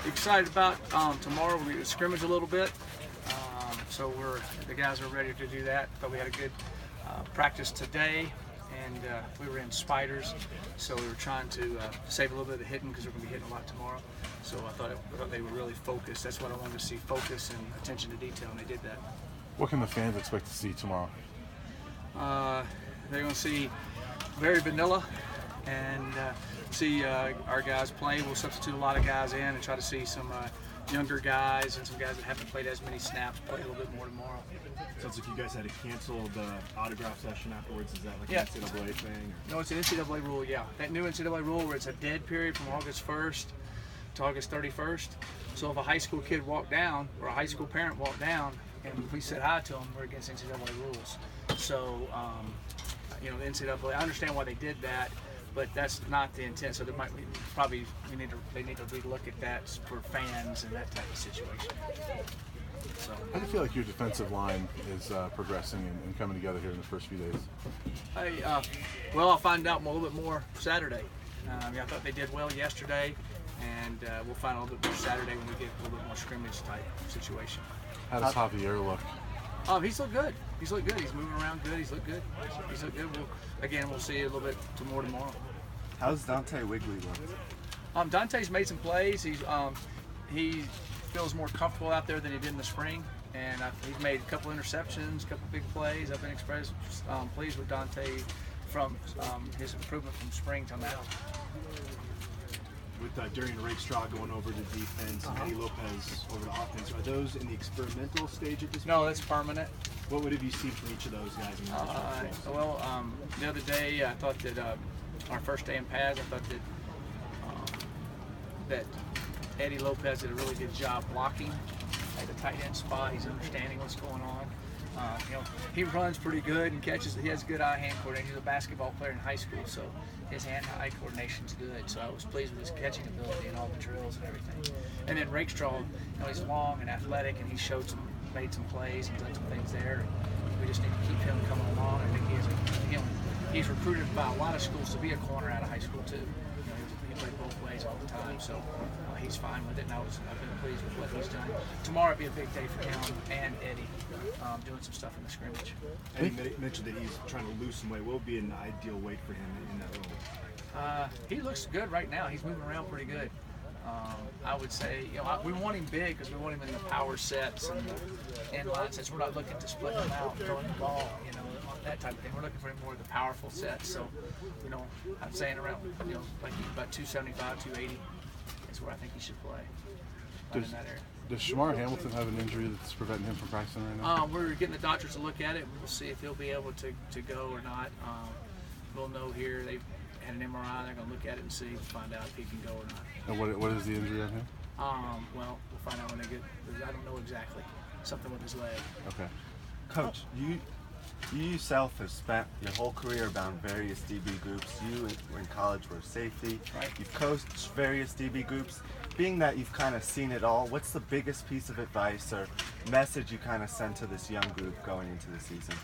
excited about tomorrow. We're going to scrimmage a little bit, so the guys are ready to do that. But we had a good practice today, and we were in spiders, so we were trying to save a little bit of the hitting because we're going to be hitting a lot tomorrow. So I thought they were really focused. That's what I wanted to see: focus and attention to detail, and they did that. What can the fans expect to see tomorrow? They're going to see very vanilla and see our guys play. We'll substitute a lot of guys in and try to see some younger guys and some guys that haven't played as many snaps play a little bit more tomorrow. Sounds like you guys had to cancel the autograph session afterwards. Is that like an NCAA thing? Or? No, it's an NCAA rule, yeah. That new NCAA rule where it's a dead period from August 1st to August 31st. So if a high school kid walked down or a high school parent walked down and we said hi to them, we're against NCAA rules. So, the NCAA, I understand why they did that, but that's not the intent. So there might be, they need to relook at that for fans and that type of situation. So, how do you feel like your defensive line is progressing and coming together here in the first few days? I'll find out a little bit more Saturday. I thought they did well yesterday, and we'll find out a little bit more Saturday when we get a little bit more scrimmage type situation. How does Javier look? He's looked good. He's looked good. He's moving around good. He's looked good. We'll see a little bit more tomorrow. How's Dante Wigley look? Dante's made some plays. He feels more comfortable out there than he did in the spring, and he's made a couple interceptions, a couple big plays. I've been pleased with Dante from his improvement from spring till now. With Darian Rakestraw going over to defense and Eddie Lopez over to offense, are those in the experimental stage at this point? No, that's permanent. What would have you seen from each of those guys? The other day I thought that our first day in pads, I thought that Eddie Lopez did a really good job blocking at the tight end spot. He's understanding what's going on. He runs pretty good and catches. He has good eye-hand coordination. He's a basketball player in high school, so his hand-eye coordination's good. So I was pleased with his catching ability and all the drills and everything. And then Rakestraw, he's long and athletic, and he made some plays and done some things there. We just need to keep him coming along. I think he's recruited by a lot of schools to be a corner out of high school too. He played both ways all the time, so he's fine with it. And I've been pleased with what he's done. Tomorrow will be a big day for him and Eddie, doing some stuff in the scrimmage. And he mentioned that he's trying to lose some weight. What would be an ideal weight for him in that role? He looks good right now. He's moving around pretty good. I would say, we want him big because we want him in the power sets and the inline sets. We're not looking to split him out and throwing the ball, that type of thing. We're looking for him more of the powerful sets. So, I'm saying around, like about 275, 280 is where I think he should play. In that area. Does Shamar Hamilton have an injury that's preventing him from practicing right now? We're getting the doctors to look at it. We'll see if he'll be able to go or not. We'll know here. They've had an MRI. They're going to look at it and see, find out if he can go or not. And what is the injury on him? We'll find out when they get. I don't know exactly. Something with his leg. Okay. Coach, you yourself have spent your whole career around various DB groups. You in college were safety. Right. You've coached various DB groups. Being that you've kind of seen it all, what's the biggest piece of advice or message you kind of send to this young group going into the season?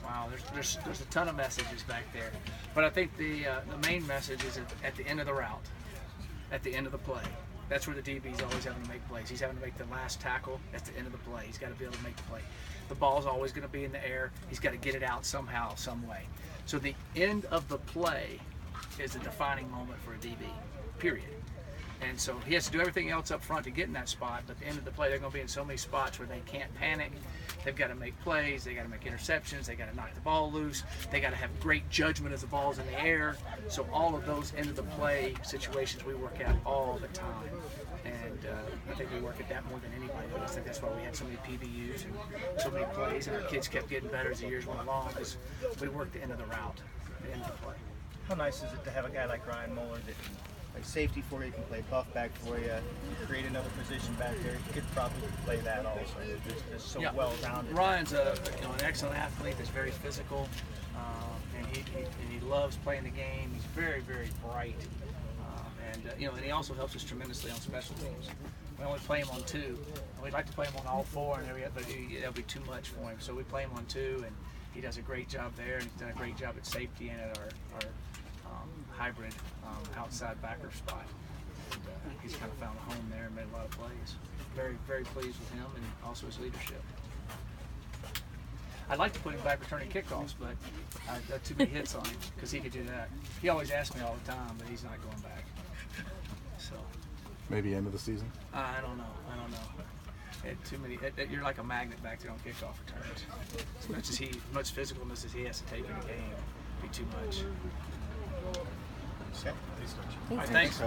Wow, there's a ton of messages back there, but I think the main message is at the end of the route, at the end of the play. That's where the DB's always having to make plays. He's having to make the last tackle at the end of the play. He's got to be able to make the play. The ball's always going to be in the air. He's got to get it out somehow, some way. So the end of the play is a defining moment for a DB, period. And so he has to do everything else up front to get in that spot, but at the end of the play, they're going to be in so many spots where they can't panic. They've got to make plays. They got to make interceptions. They got to knock the ball loose. They got to have great judgment as the ball's in the air. So all of those end of the play situations we work at all the time. And I think we work at that more than anybody. I think that's why we had so many PBUs and so many plays, and our kids kept getting better as the years went along because we worked the end of the route, the end of the play. How nice is it to have a guy like Ryan Moeller that can play safety for you, can play buff back for you, create another position back there? He could probably play that also. Just so well-rounded. Ryan's an excellent athlete that's very physical, and he loves playing the game. He's very, very bright. And he also helps us tremendously on special teams. We only play him on two. We'd like to play him on all four, but that'll be too much for him. So we play him on two, and he does a great job there. And he's done a great job at safety and at our hybrid outside backer spot. And, he's kind of found a home lot of plays. Very, very pleased with him and also his leadership. I'd like to put him back returning kickoffs, but I got too many hits on him because he could do that. He always asks me all the time, but he's not going back. So Maybe end of the season. I don't know. Too many. You're like a magnet back there on kickoff returns. As much physicalness as he has to take in a game, be too much. Okay. All right, thanks.